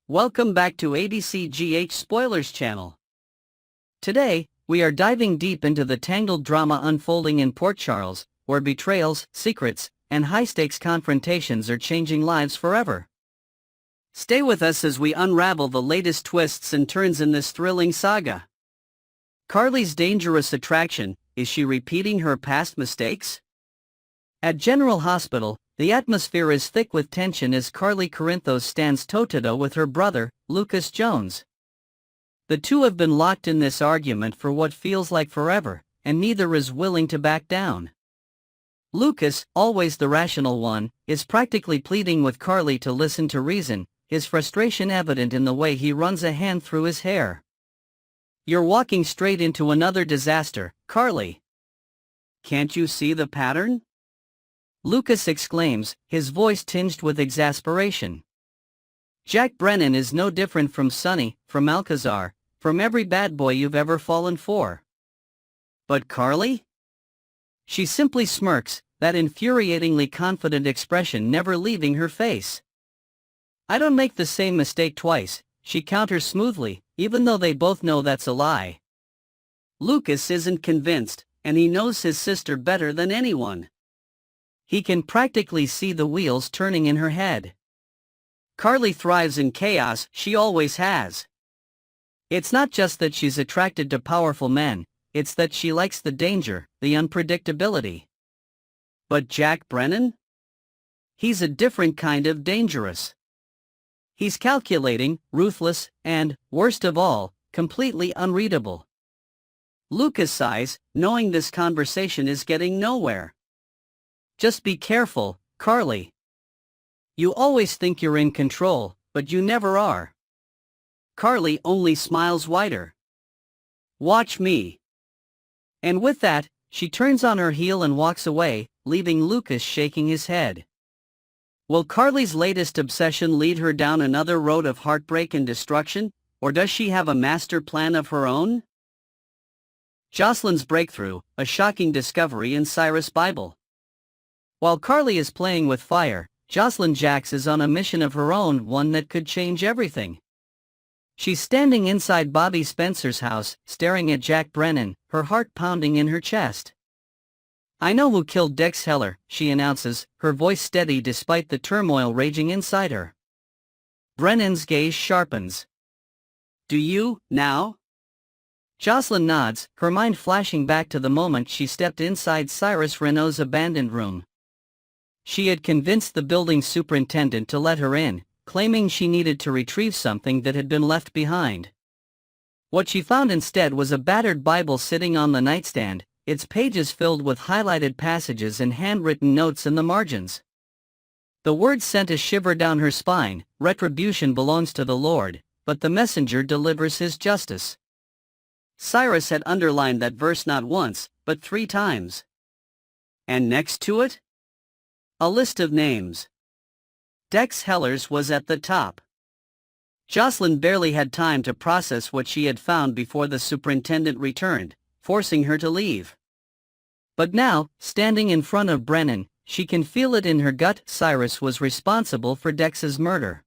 Welcome back to ABCGH Spoilers channel. Today, we are diving deep into the tangled drama unfolding in Port Charles, where betrayals, secrets, and high-stakes confrontations are changing lives forever. Stay with us as we unravel the latest twists and turns in this thrilling saga. Carly's dangerous attraction, is she repeating her past mistakes? At General Hospital, the atmosphere is thick with tension as Carly Corinthos stands toe-to-toe with her brother, Lucas Jones. The two have been locked in this argument for what feels like forever, and neither is willing to back down. Lucas, always the rational one, is practically pleading with Carly to listen to reason, his frustration evident in the way he runs a hand through his hair. "You're walking straight into another disaster, Carly. Can't you see the pattern?" Lucas exclaims, his voice tinged with exasperation. Jack Brennan is no different from Sonny, from Alcazar, from every bad boy you've ever fallen for. But Carly? She simply smirks, that infuriatingly confident expression never leaving her face. "I don't make the same mistake twice," she counters smoothly, even though they both know that's a lie. Lucas isn't convinced, and he knows his sister better than anyone. He can practically see the wheels turning in her head. Carly thrives in chaos, she always has. It's not just that she's attracted to powerful men, it's that she likes the danger, the unpredictability. But Jack Brennan? He's a different kind of dangerous. He's calculating, ruthless, and, worst of all, completely unreadable. Lucas sighs, knowing this conversation is getting nowhere. "Just be careful, Carly. You always think you're in control, but you never are." Carly only smiles wider. "Watch me." And with that, she turns on her heel and walks away, leaving Lucas shaking his head. Will Carly's latest obsession lead her down another road of heartbreak and destruction, or does she have a master plan of her own? Jocelyn's breakthrough, a shocking discovery in Cyrus' Bible. While Carly is playing with fire, Jocelyn Jax is on a mission of her own, one that could change everything. She's standing inside Bobby Spencer's house, staring at Jack Brennan, her heart pounding in her chest. "I know who killed Dex Heller," she announces, her voice steady despite the turmoil raging inside her. Brennan's gaze sharpens. "Do you, now?" Jocelyn nods, her mind flashing back to the moment she stepped inside Cyrus Renault's abandoned room. She had convinced the building superintendent to let her in, claiming she needed to retrieve something that had been left behind. What she found instead was a battered Bible sitting on the nightstand, its pages filled with highlighted passages and handwritten notes in the margins. The words sent a shiver down her spine. "Retribution belongs to the Lord, but the messenger delivers his justice." Cyrus had underlined that verse not once, but 3 times. And next to it? A list of names. Dex Heller's was at the top. Jocelyn barely had time to process what she had found before the superintendent returned, forcing her to leave. But now, standing in front of Brennan, she can feel it in her gut. Cyrus was responsible for Dex's murder.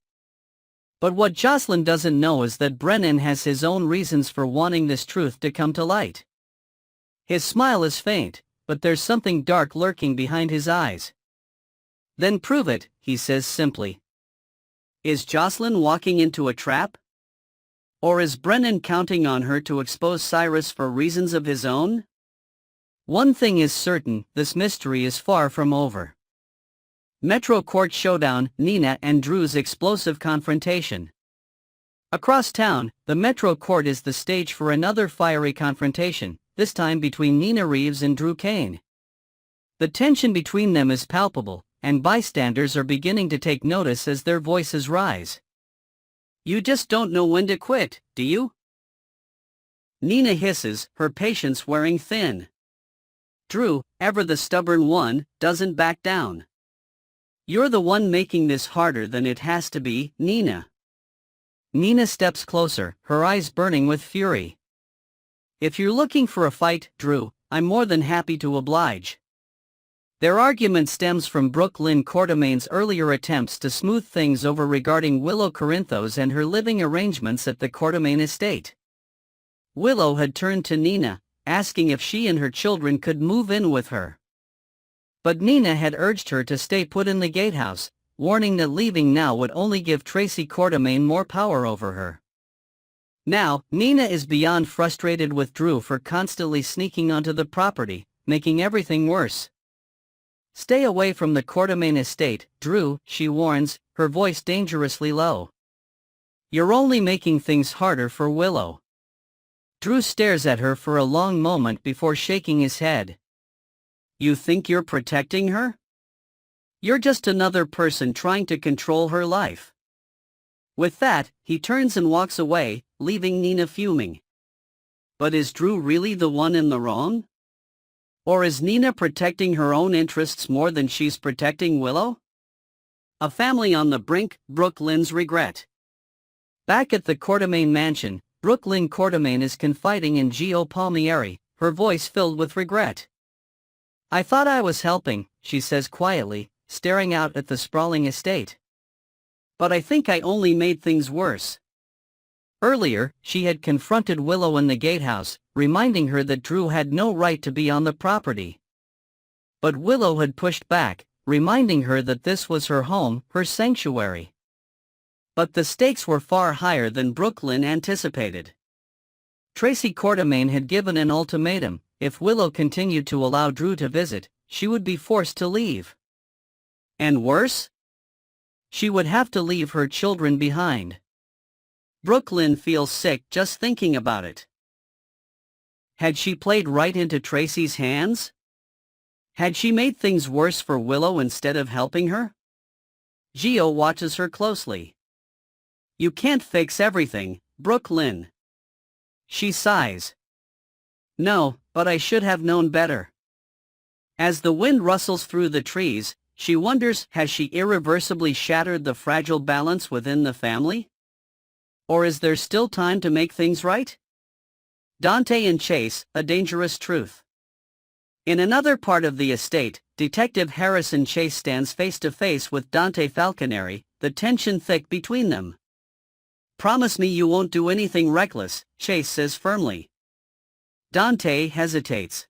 But what Jocelyn doesn't know is that Brennan has his own reasons for wanting this truth to come to light. His smile is faint, but there's something dark lurking behind his eyes. "Then prove it," he says simply. Is Jocelyn walking into a trap? Or is Brennan counting on her to expose Cyrus for reasons of his own? One thing is certain, this mystery is far from over. Metro Court showdown, Nina and Drew's explosive confrontation. Across town, the Metro Court is the stage for another fiery confrontation, this time between Nina Reeves and Drew Kane. The tension between them is palpable, and bystanders are beginning to take notice as their voices rise. "You just don't know when to quit, do you?" Nina hisses, her patience wearing thin. Drew, ever the stubborn one, doesn't back down. "You're the one making this harder than it has to be, Nina." Nina steps closer, her eyes burning with fury. "If you're looking for a fight, Drew, I'm more than happy to oblige." Their argument stems from Brooklyn Quartermain's earlier attempts to smooth things over regarding Willow Corinthos and her living arrangements at the Quartermain estate. Willow had turned to Nina, asking if she and her children could move in with her. But Nina had urged her to stay put in the gatehouse, warning that leaving now would only give Tracy Quartermain more power over her. Now, Nina is beyond frustrated with Drew for constantly sneaking onto the property, making everything worse. Stay away from the Quartermain estate, Drew, she warns, her voice dangerously low. You're only making things harder for Willow. Drew stares at her for a long moment before shaking his head. You think you're protecting her? You're just another person trying to control her life. With that, he turns and walks away, leaving Nina fuming. But is Drew really the one in the wrong? Or is Nina protecting her own interests more than she's protecting Willow? A family on the brink, Brooklyn's regret. Back at the Quartermain mansion, Brooklyn Quartermain is confiding in Gio Palmieri, her voice filled with regret. I thought I was helping, she says quietly, staring out at the sprawling estate. But I think I only made things worse. Earlier, she had confronted Willow in the gatehouse, reminding her that Drew had no right to be on the property. But Willow had pushed back, reminding her that this was her home, her sanctuary. But the stakes were far higher than Brooklyn anticipated. Tracy Quartermain had given an ultimatum: if Willow continued to allow Drew to visit, she would be forced to leave. And worse? She would have to leave her children behind. Brooklyn feels sick just thinking about it. Had she played right into Tracy's hands? Had she made things worse for Willow instead of helping her? Gio watches her closely. You can't fix everything, Brooklyn. She sighs. No, but I should have known better. As the wind rustles through the trees, she wonders, has she irreversibly shattered the fragile balance within the family? Or is there still time to make things right? Dante and Chase, a dangerous truth. In another part of the estate, Detective Harrison Chase stands face to face with Dante Falconeri, the tension thick between them. Promise me you won't do anything reckless, Chase says firmly. Dante hesitates.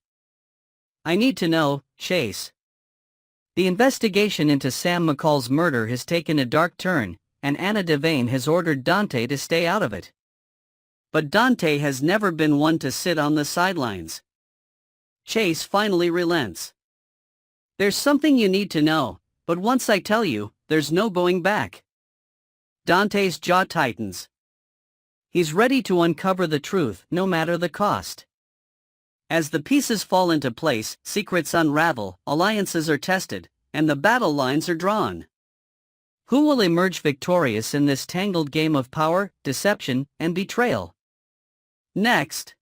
I need to know, Chase. The investigation into Sam McCall's murder has taken a dark turn, and Anna Devane has ordered Dante to stay out of it. But Dante has never been one to sit on the sidelines. Chase finally relents. There's something you need to know, but once I tell you, there's no going back. Dante's jaw tightens. He's ready to uncover the truth, no matter the cost. As the pieces fall into place, secrets unravel, alliances are tested, and the battle lines are drawn. Who will emerge victorious in this tangled game of power, deception, and betrayal? Next,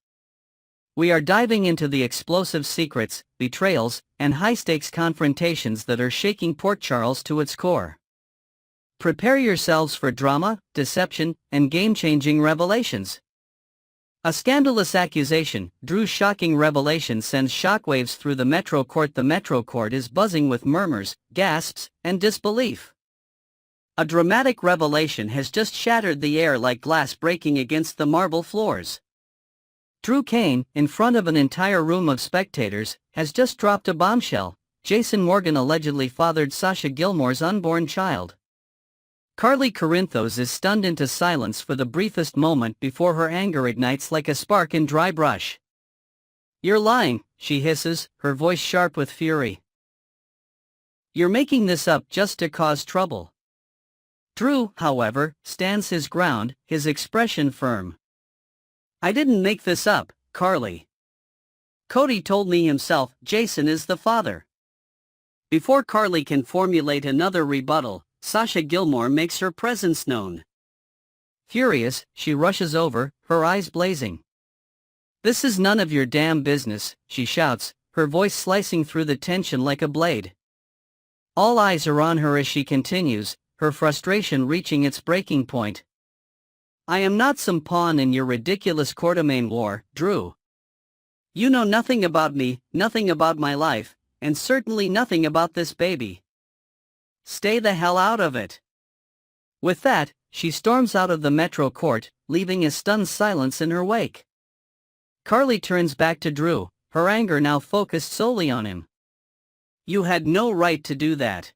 we are diving into the explosive secrets, betrayals, and high-stakes confrontations that are shaking Port Charles to its core. Prepare yourselves for drama, deception, and game-changing revelations. A scandalous accusation, Drew's shocking revelation sends shockwaves through the Metro Court. The Metro Court is buzzing with murmurs, gasps, and disbelief. A dramatic revelation has just shattered the air like glass breaking against the marble floors. Drew Kane, in front of an entire room of spectators, has just dropped a bombshell. Jason Morgan allegedly fathered Sasha Gilmore's unborn child. Carly Corinthos is stunned into silence for the briefest moment before her anger ignites like a spark in dry brush. You're lying, she hisses, her voice sharp with fury. You're making this up just to cause trouble. Drew, however, stands his ground, his expression firm. I didn't make this up, Carly. Cody told me himself Jason is the father. Before Carly can formulate another rebuttal, Sasha Gilmore makes her presence known. Furious, she rushes over, her eyes blazing. This is none of your damn business, she shouts, her voice slicing through the tension like a blade. All eyes are on her as she continues, her frustration reaching its breaking point. I am not some pawn in your ridiculous Quartermain war, Drew. You know nothing about me, nothing about my life, and certainly nothing about this baby. Stay the hell out of it. With that, she storms out of the Metro court, leaving a stunned silence in her wake. Carly turns back to Drew, her anger now focused solely on him. You had no right to do that.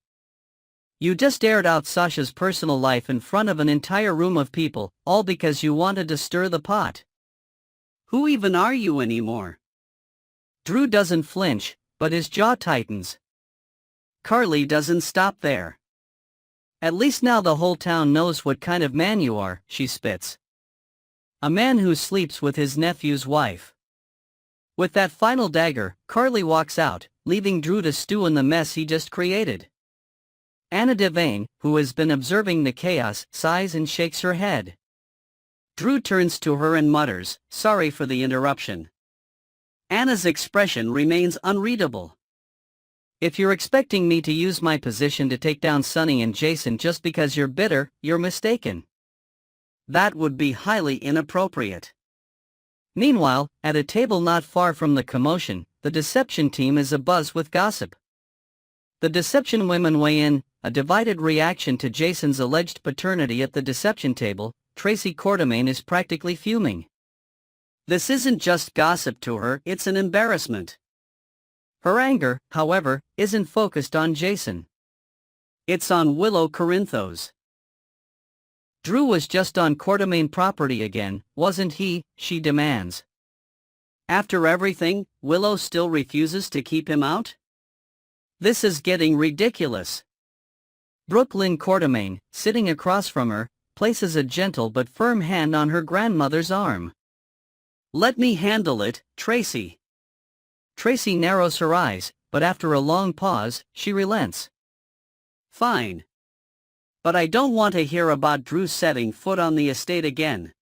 You just aired out Sasha's personal life in front of an entire room of people, all because you wanted to stir the pot. Who even are you anymore? Drew doesn't flinch, but his jaw tightens. Carly doesn't stop there. At least now the whole town knows what kind of man you are, she spits. A man who sleeps with his nephew's wife. With that final dagger, Carly walks out, leaving Drew to stew in the mess he just created. Anna Devane, who has been observing the chaos, sighs and shakes her head. Drew turns to her and mutters, "Sorry for the interruption." Anna's expression remains unreadable. If you're expecting me to use my position to take down Sonny and Jason just because you're bitter, you're mistaken. That would be highly inappropriate. Meanwhile, at a table not far from the commotion, the deception team is abuzz with gossip. The deception women weigh in, a divided reaction to Jason's alleged paternity at the deception table. Tracy Quartermain is practically fuming. This isn't just gossip to her, it's an embarrassment. Her anger, however, isn't focused on Jason. It's on Willow Corinthos. Drew was just on Quartermain property again, wasn't he? She demands. After everything, Willow still refuses to keep him out? This is getting ridiculous. Brooklyn Quartermain, sitting across from her, places a gentle but firm hand on her grandmother's arm. "Let me handle it, Tracy." Tracy narrows her eyes, but after a long pause, she relents. "Fine. But I don't want to hear about Drew setting foot on the estate again."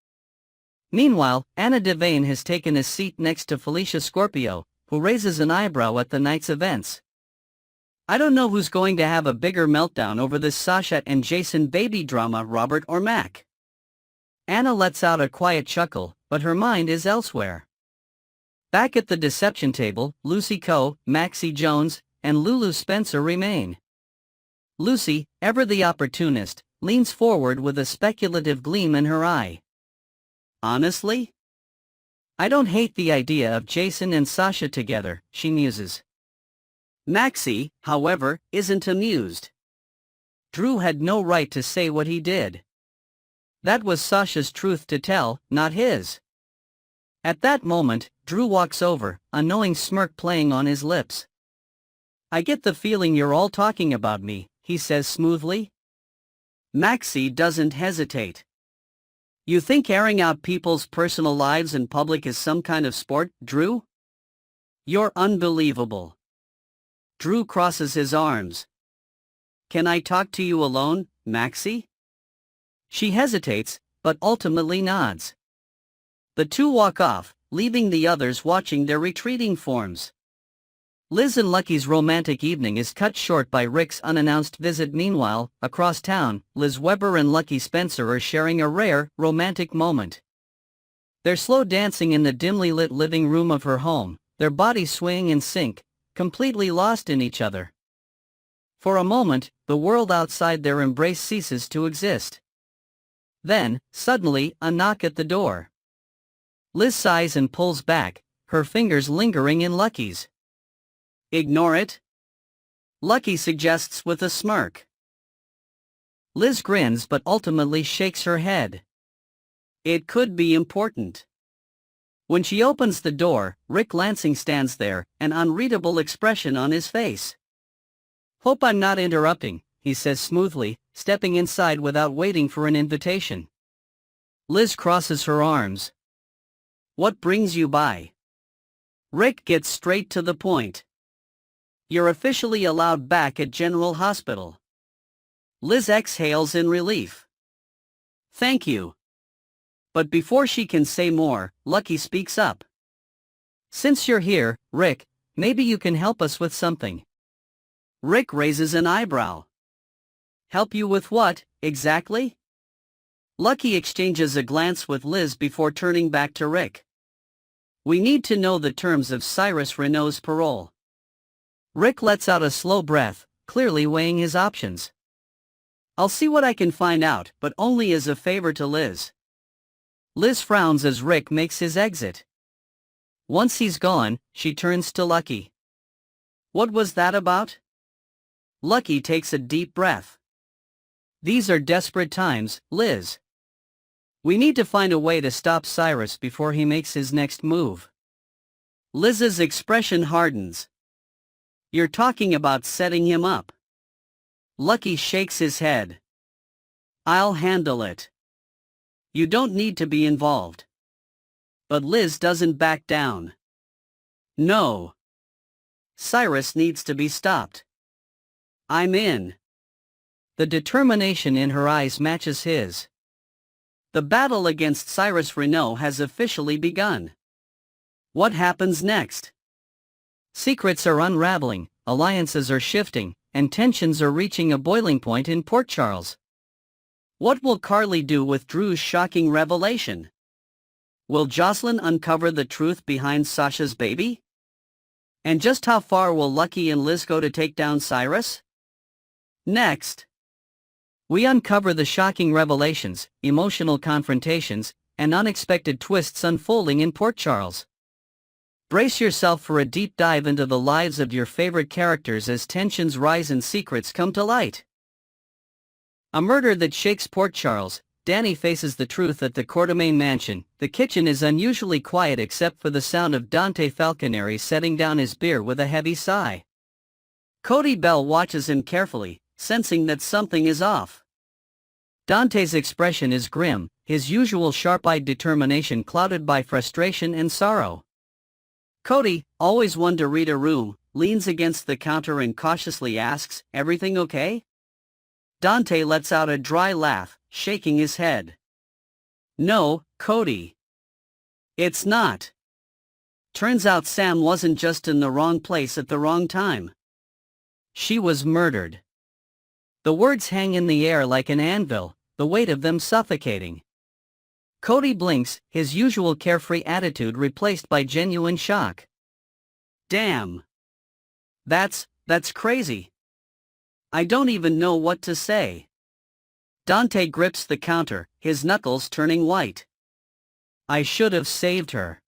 Meanwhile, Anna Devane has taken a seat next to Felicia Scorpio, who raises an eyebrow at the night's events. "I don't know who's going to have a bigger meltdown over this Sasha and Jason baby drama, Robert or Mac." Anna lets out a quiet chuckle, but her mind is elsewhere. Back at the deception table, Lucy Coe, Maxie Jones, and Lulu Spencer remain. Lucy, ever the opportunist, leans forward with a speculative gleam in her eye. "Honestly? I don't hate the idea of Jason and Sasha together," she muses. Maxie, however, isn't amused. Drew had no right to say what he did. That was Sasha's truth to tell, not his. At that moment, Drew walks over, a knowing smirk playing on his lips. "I get the feeling you're all talking about me," he says smoothly. Maxie doesn't hesitate. "You think airing out people's personal lives in public is some kind of sport, Drew? You're unbelievable." Drew crosses his arms. "Can I talk to you alone, Maxie?" She hesitates, but ultimately nods. The two walk off, leaving the others watching their retreating forms. Liz and Lucky's romantic evening is cut short by Rick's unannounced visit. Meanwhile, across town, Liz Weber and Lucky Spencer are sharing a rare, romantic moment. They're slow dancing in the dimly lit living room of her home, their bodies swaying in sync, completely lost in each other. For a moment, the world outside their embrace ceases to exist. Then, suddenly, a knock at the door. Liz sighs and pulls back, her fingers lingering in Lucky's. "Ignore it," Lucky suggests with a smirk. Liz grins but ultimately shakes her head. It could be important. When she opens the door, Rick Lansing stands there, an unreadable expression on his face. "Hope I'm not interrupting," he says smoothly, stepping inside without waiting for an invitation. Liz crosses her arms. "What brings you by?" Rick gets straight to the point. "You're officially allowed back at General Hospital." Liz exhales in relief. "Thank you." But before she can say more, Lucky speaks up. "Since you're here, Rick, maybe you can help us with something." Rick raises an eyebrow. "Help you with what, exactly?" Lucky exchanges a glance with Liz before turning back to Rick. "We need to know the terms of Cyrus Renault's parole." Rick lets out a slow breath, clearly weighing his options. I'll see what I can find out, but only as a favor to Liz. Liz frowns as Rick makes his exit. Once he's gone, she turns to Lucky. What was that about? Lucky takes a deep breath. These are desperate times, Liz. We need to find a way to stop Cyrus before he makes his next move. Liz's expression hardens. You're talking about setting him up. Lucky shakes his head. I'll handle it. You don't need to be involved. But Liz doesn't back down. No. Cyrus needs to be stopped. I'm in. The determination in her eyes matches his. The battle against Cyrus Renault has officially begun. What happens next? Secrets are unraveling, alliances are shifting, and tensions are reaching a boiling point in Port Charles. What will Carly do with Drew's shocking revelation? Will Jocelyn uncover the truth behind Sasha's baby? And just how far will Lucky and Liz go to take down Cyrus? Next, we uncover the shocking revelations, emotional confrontations, and unexpected twists unfolding in Port Charles. Brace yourself for a deep dive into the lives of your favorite characters as tensions rise and secrets come to light. A murder that shakes Port Charles. Danny faces the truth at the Quartermain mansion. The kitchen is unusually quiet except for the sound of Dante Falconeri setting down his beer with a heavy sigh. Cody Bell watches him carefully, sensing that something is off. Dante's expression is grim, his usual sharp-eyed determination clouded by frustration and sorrow. Cody, always one to read a room, leans against the counter and cautiously asks, "Everything okay?" Dante lets out a dry laugh, shaking his head. "No, Cody. It's not. Turns out Sam wasn't just in the wrong place at the wrong time. She was murdered." The words hang in the air like an anvil, the weight of them suffocating. Cody blinks, his usual carefree attitude replaced by genuine shock. Damn. That's crazy. I don't even know what to say. Dante grips the counter, his knuckles turning white. I should have saved her.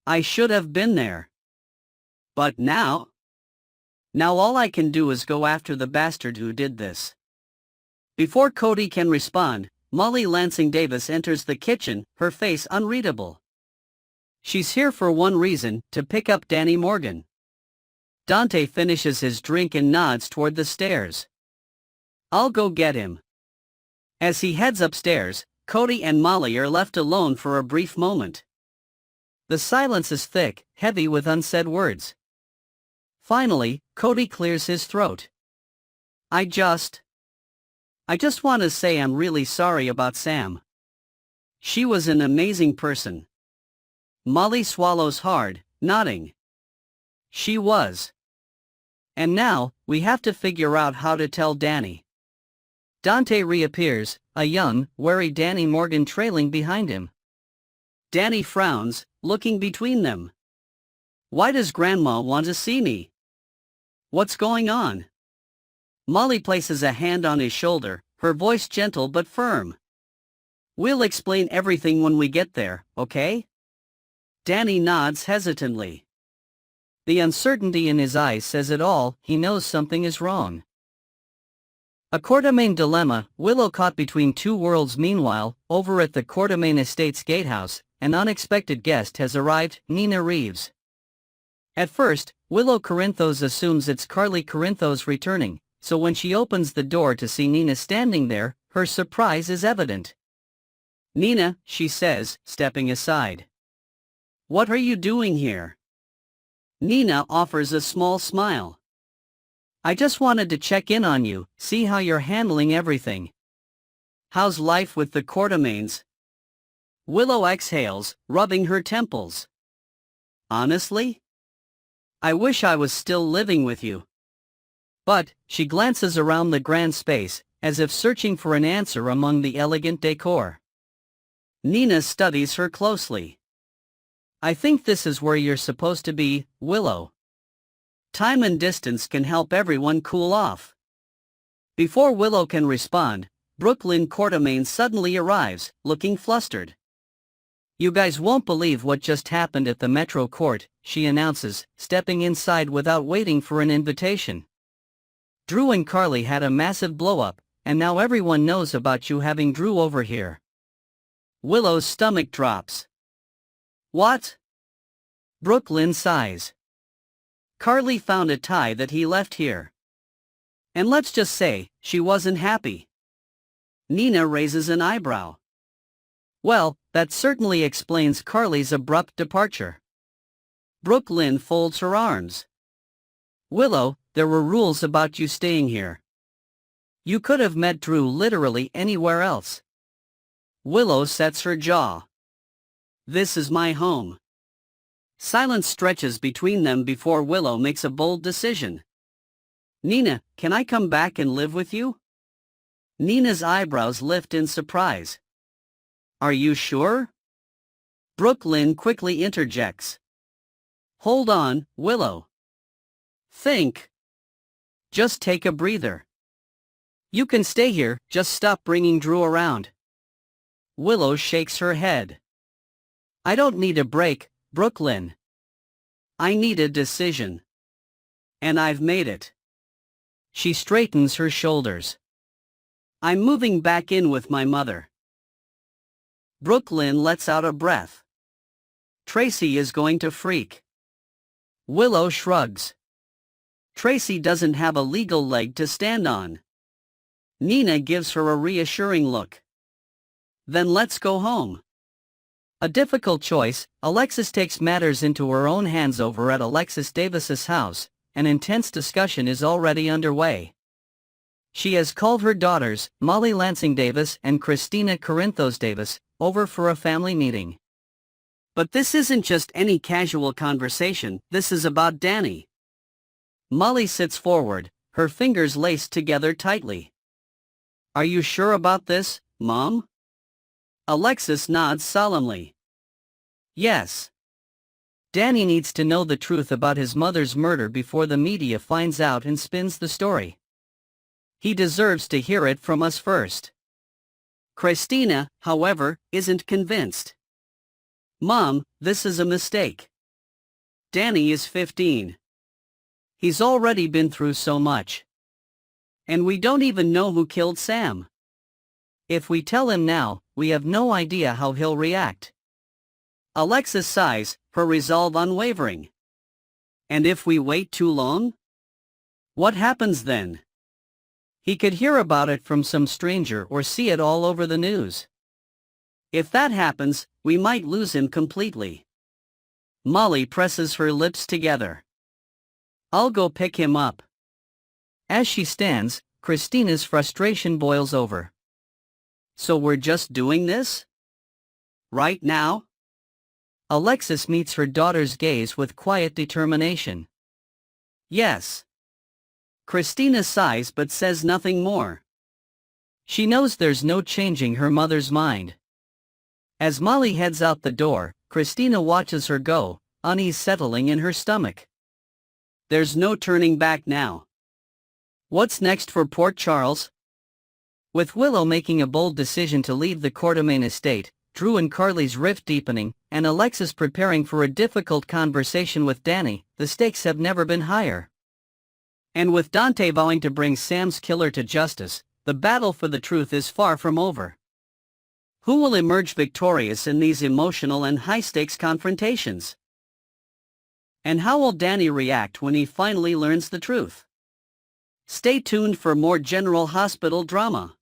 I should have been there. But now? Now all I can do is go after the bastard who did this. Before Cody can respond, Molly Lansing Davis enters the kitchen, her face unreadable. She's here for one reason, to pick up Danny Morgan. Dante finishes his drink and nods toward the stairs. I'll go get him. As he heads upstairs, Cody and Molly are left alone for a brief moment. The silence is thick, heavy with unsaid words. Finally, Cody clears his throat. I just want to say I'm really sorry about Sam. She was an amazing person. Molly swallows hard, nodding. She was. And now, we have to figure out how to tell Danny. Dante reappears, a young, wary Danny Morgan trailing behind him. Danny frowns, looking between them. Why does Grandma want to see me? What's going on? Molly places a hand on his shoulder, her voice gentle but firm. We'll explain everything when we get there, okay? Danny nods hesitantly. The uncertainty in his eyes says it all, he knows something is wrong. A Quartermain dilemma. Willow caught between two worlds. Meanwhile, over at the Quartermain Estates gatehouse, an unexpected guest has arrived, Nina Reeves. At first, Willow Corinthos assumes it's Carly Corinthos returning, so when she opens the door to see Nina standing there, her surprise is evident. Nina, she says, stepping aside. What are you doing here? Nina offers a small smile. I just wanted to check in on you, see how you're handling everything. How's life with the Quartermains? Willow exhales, rubbing her temples. Honestly? I wish I was still living with you. But, she glances around the grand space, as if searching for an answer among the elegant decor. Nina studies her closely. I think this is where you're supposed to be, Willow. Time and distance can help everyone cool off. Before Willow can respond, Brooklyn Quartermain suddenly arrives, looking flustered. "You guys won't believe what just happened at the Metro Court," she announces, stepping inside without waiting for an invitation. "Drew and Carly had a massive blow-up, and now everyone knows about you having Drew over here." Willow's stomach drops. "What?" Brooklyn sighs. "Carly found a tie that he left here. And let's just say, she wasn't happy." Nina raises an eyebrow. "Well, that certainly explains Carly's abrupt departure." Brooklyn folds her arms. "Willow, there were rules about you staying here. You could have met Drew literally anywhere else." Willow sets her jaw. "This is my home." Silence stretches between them before Willow makes a bold decision. "Nina, can I come back and live with you?" Nina's eyebrows lift in surprise. "Are you sure?" Brooklyn quickly interjects. "Hold on, Willow. Think. Just take a breather. You can stay here, just stop bringing Drew around." Willow shakes her head. "I don't need a break, Brooklyn. I need a decision. And I've made it." She straightens her shoulders. "I'm moving back in with my mother." Brooklyn lets out a breath. "Tracy is going to freak." Willow shrugs. "Tracy doesn't have a legal leg to stand on." Nina gives her a reassuring look. "Then let's go home." A difficult choice, Alexis takes matters into her own hands over at Alexis Davis's house. An intense discussion is already underway. She has called her daughters, Molly Lansing Davis and Christina Corinthos Davis, over for a family meeting. But this isn't just any casual conversation, this is about Danny. Molly sits forward, her fingers laced together tightly. "Are you sure about this, Mom?" Alexis nods solemnly. "Yes. Danny needs to know the truth about his mother's murder before the media finds out and spins the story. He deserves to hear it from us first." Christina, however, isn't convinced. "Mom, this is a mistake. Danny is 15. He's already been through so much. And we don't even know who killed Sam. If we tell him now, we have no idea how he'll react." Alexis sighs, her resolve unwavering. "And if we wait too long? What happens then? He could hear about it from some stranger or see it all over the news. If that happens, we might lose him completely." Molly presses her lips together. "I'll go pick him up." As she stands, Christina's frustration boils over. "So we're just doing this? Right now?" Alexis meets her daughter's gaze with quiet determination. "Yes." Christina sighs but says nothing more. She knows there's no changing her mother's mind. As Molly heads out the door, Christina watches her go, unease settling in her stomach. There's no turning back now. What's next for Port Charles? With Willow making a bold decision to leave the Quartermain estate, Drew and Carly's rift deepening, and Alexis preparing for a difficult conversation with Danny, the stakes have never been higher. And with Dante vowing to bring Sam's killer to justice, the battle for the truth is far from over. Who will emerge victorious in these emotional and high-stakes confrontations? And how will Danny react when he finally learns the truth? Stay tuned for more General Hospital drama.